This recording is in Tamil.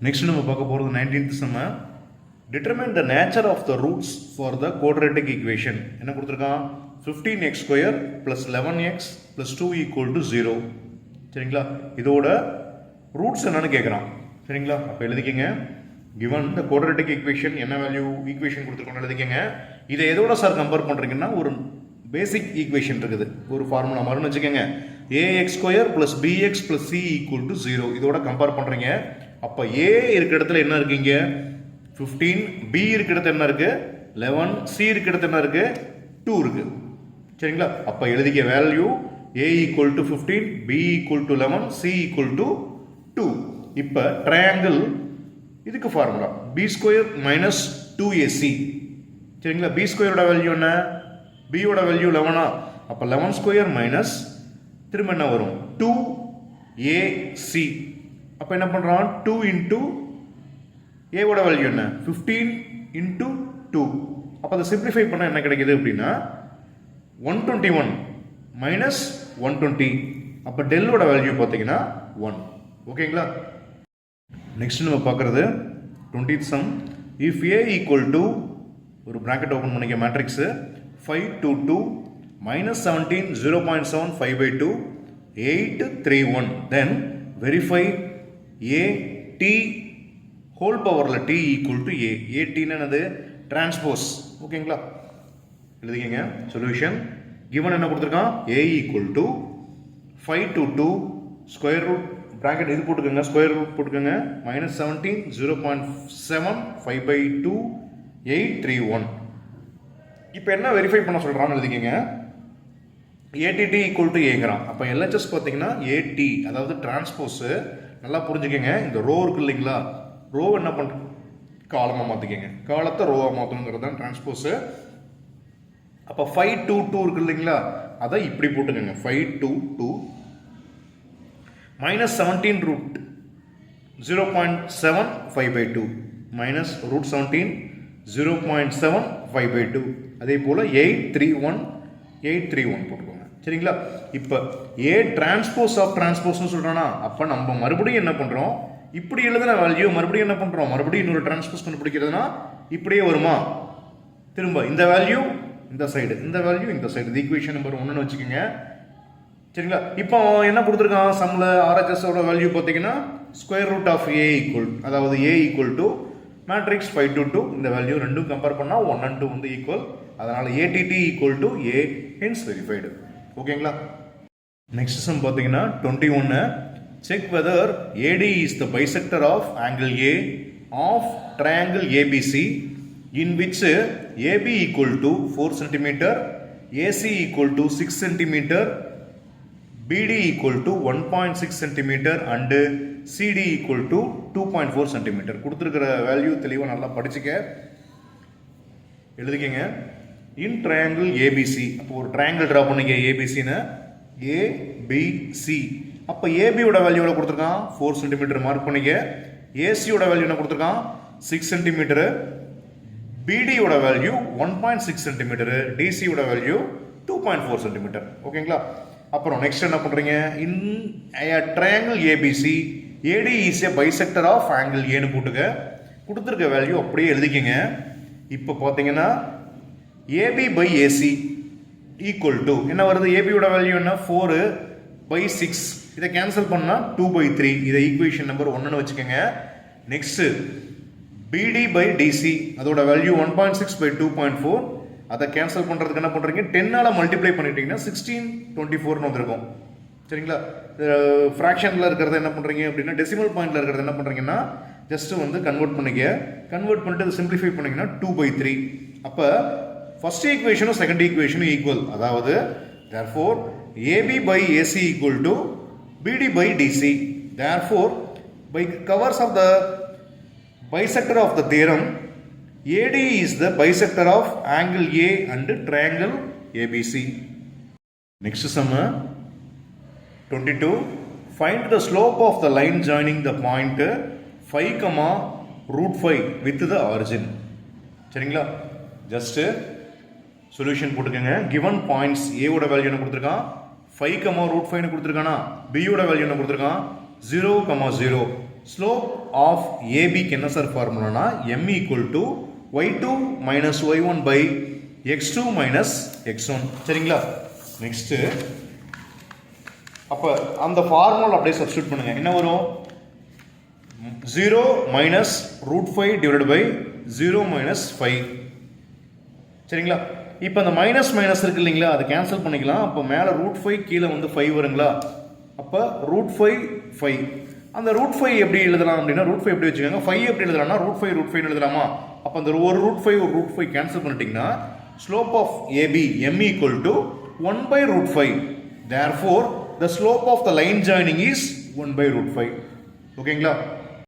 நெக்ஸ்ட் நம்ம பார்க்க போகிறது 19th sum. Determine the nature of the roots for the quadratic equation. என்ன கொடுத்துருக்கான்? 15x² + 11x + 2 = 0. சரிங்களா? இதோட ரூட்ஸ் என்னன்னு கேட்குறான். சரிங்களா? அப்போ எழுதிக்கங்க. given the quadratic equation என்ன வேல்யூ ஈக்குவேஷன் கொடுத்துருக்கோன்னு எழுதிக்கங்க. இதை எதோட சார் கம்பேர் பண்ணுறீங்கன்னா ஒரு பேசிக் ஈக்குவேஷன் இருக்குது, ஒரு ஃபார்முலா மாதிரின்னு வச்சுக்கோங்க. ax² + bx + c = 0. இதோட கம்பேர் பண்ணுறீங்க. அப்போ a இருக்கிற இடத்துல என்ன இருக்குங்க? 15. b இருக்கிற இடத்துல என்ன இருக்கு? 11. c இருக்கிற இடத்துல என்ன இருக்கு? 2 இருக்கு. சரிங்களா? அப்போ எழுதிக்க வேல்யூ a = 15, b = 11, c = 2. இப்போ ட்ரையாங்கிள் இதுக்கு ஃபார்முலா b² - 2ac. சரிங்களா? b² வேல்யூ என்ன? b ஓட வேல்யூ 11. அப்போ 11² - திரும்ப என்ன வரும்? 2ac. அப்போ என்ன பண்ணுறான்? 2 × a ஓட வேல்யூ என்ன? 15 × 2. அப்போ அதை சிம்பிளிஃபை பண்ணால் என்ன கிடைக்குது அப்படின்னா 121 - 120. அப்போ டெல்லோட வேல்யூ பார்த்தீங்கன்னா 1. ஓகேங்களா? நெக்ஸ்ட் நம்ம பார்க்குறது 20th சம். இஃப் a = ஒரு ப்ராக்கெட் ஓப்பன் பண்ணிக்க மேட்ரிக்ஸு 522 - 17 0.75/2 831, தென் வெரிஃபை a(t) ஹோல் பவரில் t = a. a(t) என்னது? டிரான்ஸ்போஸ். ஓகேங்களா? எழுதிக்கங்க. சொல்யூஷன் given என்ன கொடுத்துருக்கான்? a = 522 ஸ்கொயர் ரூட் ப்ராக்கெட் இது போட்டுக்கோங்க, ஸ்கொயர் ரூட் போட்டுக்கோங்க, -17 0.75/2 831. இப்போ என்ன வெரிஃபை பண்ண சொல்கிறான்னு எழுதிக்கங்க. ATT = ஏங்கிறான். அப்போ LHS பார்த்தீங்கன்னா AT, அதாவது டிரான்ஸ்போஸு. நல்லா புரிஞ்சுக்கங்க. இந்த ரோ இருக்கு இல்லைங்களா? ரோ என்ன பண்ணுற காலமாக மாற்றிக்கங்க, காலத்தை ரோவாக மாற்றணுங்கிறது தான் டிரான்ஸ்போஸு. அப்போ 522 இருக்கு இல்லைங்களா? அதை இப்படி போட்டுக்கோங்க. 522 -17 √0.75/2 -√17 0.75/2. அதே போல் 831 போட்டுக்கோங்க. சரிங்களா? இப்போ ஏ டிரான்ஸ்போஸ் ஆஃப் டிரான்ஸ்போஸ்னு சொல்கிறானா? அப்போ நம்ம மறுபடியும் என்ன பண்ணுறோம்? இப்படி எழுதுன வேல்யூ மறுபடியும் என்ன பண்ணுறோம்? மறுபடியும் இன்னொரு டிரான்ஸ்போஸ் கண்டுபிடிக்கிறதுனா இப்படியே வருமா? திரும்ப இந்த வேல்யூ இந்த சைடு, இந்த வேல்யூ இந்த சைடு. இது ஈக்குவேஷன் நம்பர் 1ன்னு வச்சுக்கோங்க. சரிங்களா? இப்போ என்ன கொடுத்துருக்கான்? சம்மில் ஆர்ஹெச்எஸோட வேல்யூ பார்த்தீங்கன்னா √a அதாவது a = மேட்ரிக்ஸ் 522. இந்த வேல்யூ ரெண்டும் கம்பேர் பண்ணால் 1 and 2 வந்து ஈக்குவல். அதனால் ATT = a, ஹென்ஸ் வெரிஃபைடு. ஓகேங்களா? நெக்ஸ்ட் சம் பார்த்தீங்கன்னா 21. Check whether AD is the bisector of angle A of triangle ABC in which AB = 4 cm, AC = 6 cm, BD = 1.6 cm and CD = 2.4 cm. கொடுத்துருக்கிற வேல்யூ தெளிவாக நல்லா படிச்சுக்க, எழுதிக்கங்க. இன் ட்ரையாங்கிள் ABC. அப்போ ஒரு ட்ரையாங்கிள் ட்ரா பண்ணிக்க ஏபிசின்னு. ABC. அப்போ ஏபியோட வேல்யூ எவ்வளோ கொடுத்துருக்கான்? 4 cm மார்க் பண்ணிக்க. ஏசியோட வேல்யூ என்ன கொடுத்துருக்கான்? 6 cm. பிடியோட வேல்யூ 1.6 cm. டிசியோட வேல்யூ 2.4 cm. ஓகேங்களா? அப்புறம் நெக்ஸ்ட் என்ன பண்ணுறீங்க? In triangle ABC AD is a bisector of angle ஏன்னு போட்டுக்க. கொடுத்துருக்க வேல்யூ அப்படியே எழுதிக்கங்க. இப்போ பார்த்தீங்கன்னா AB/AC = என்ன வருது? ஏபியோட வேல்யூ என்ன? 4/6. இதை கேன்சல் பண்ணால் 2/3. இதை ஈக்குவேஷன் நம்பர் 1ன்னு வச்சுக்கோங்க. நெக்ஸ்ட் BD/DC அதோட வேல்யூ 1.6/2.4. அதை கேன்சல் பண்ணுறதுக்கு என்ன பண்ணுறீங்க? 10ஆல் மல்டிப்ளை பண்ணிட்டீங்கன்னா 1624ன்னு வந்திருக்கும். சரிங்களா? ஃப்ராக்ஷனில் இருக்கிறத என்ன பண்ணுறீங்க அப்படின்னா, டெசிமல் பாயிண்டில் இருக்கிறத என்ன பண்ணுறீங்கன்னா ஜஸ்ட்டு வந்து கன்வெர்ட் பண்ணிக்க. கன்வெர்ட் பண்ணிட்டு அதை சிம்பிளிஃபை பண்ணிங்கன்னா 2/3. அப்போ ஃபர்ஸ்ட் ஈக்குவேஷனும் செகண்ட் ஈக்குவேஷனும் ஈக்குவல். அதாவது therefore AB/AC = BD/DC. therefore by covers of the bisector of the theorem, AD is the bisector of angle A and triangle ABC. Next sum 22. Find the slope of the line joining the point 5, √5 with the origin. சரிங்களா? ஜஸ்ட் சொல்யூஷன் போட்டுக்கோங்க. given points A ஓட வேல்யூ என்ன கொடுத்துருக்கான்? 5, √5 கொடுத்துருக்கானா? B ஓட வேல்யூ என்ன கொடுத்துருக்கான்? 0, 0. ஸ்லோப் ஆஃப் ஏபிக்கு என்ன சார் ஃபார்முலானா m equal to y2 minus y1 by x2 minus x1. சரிங்களா? நெக்ஸ்ட்டு அப்போ அந்த ஃபார்முலா அப்படியே சப்ஸ்டியூட் பண்ணுங்க. என்ன வரும்? 0 minus root 5 divide by 0 minus 5. சரிங்களா? இப்போ அந்த மைனஸ் மைனஸ் இருக்கு இல்லைங்களா, அதை கேன்சல் பண்ணிக்கலாம். அப்போ மேலே ரூட் 5 கீழே வந்து 5 வருங்களா, அப்போ ரூட் 5 அந்த ரூட் 5 எப்படி எழுதலாம் அப்படின்னா, ரூட் 5 எப்படி வச்சுக்கோங்க, 5 எப்படி எழுதலாம்னா ரூட் 5 எழுதலாமா? அப்போ அந்த ஒரு ரூட் 5 கேன்சல் பண்ணிட்டீங்கன்னா slope of AB m equal to 1 by root 5. Therefore the slope of the line joining is 1 by root 5. ஓகேங்களா?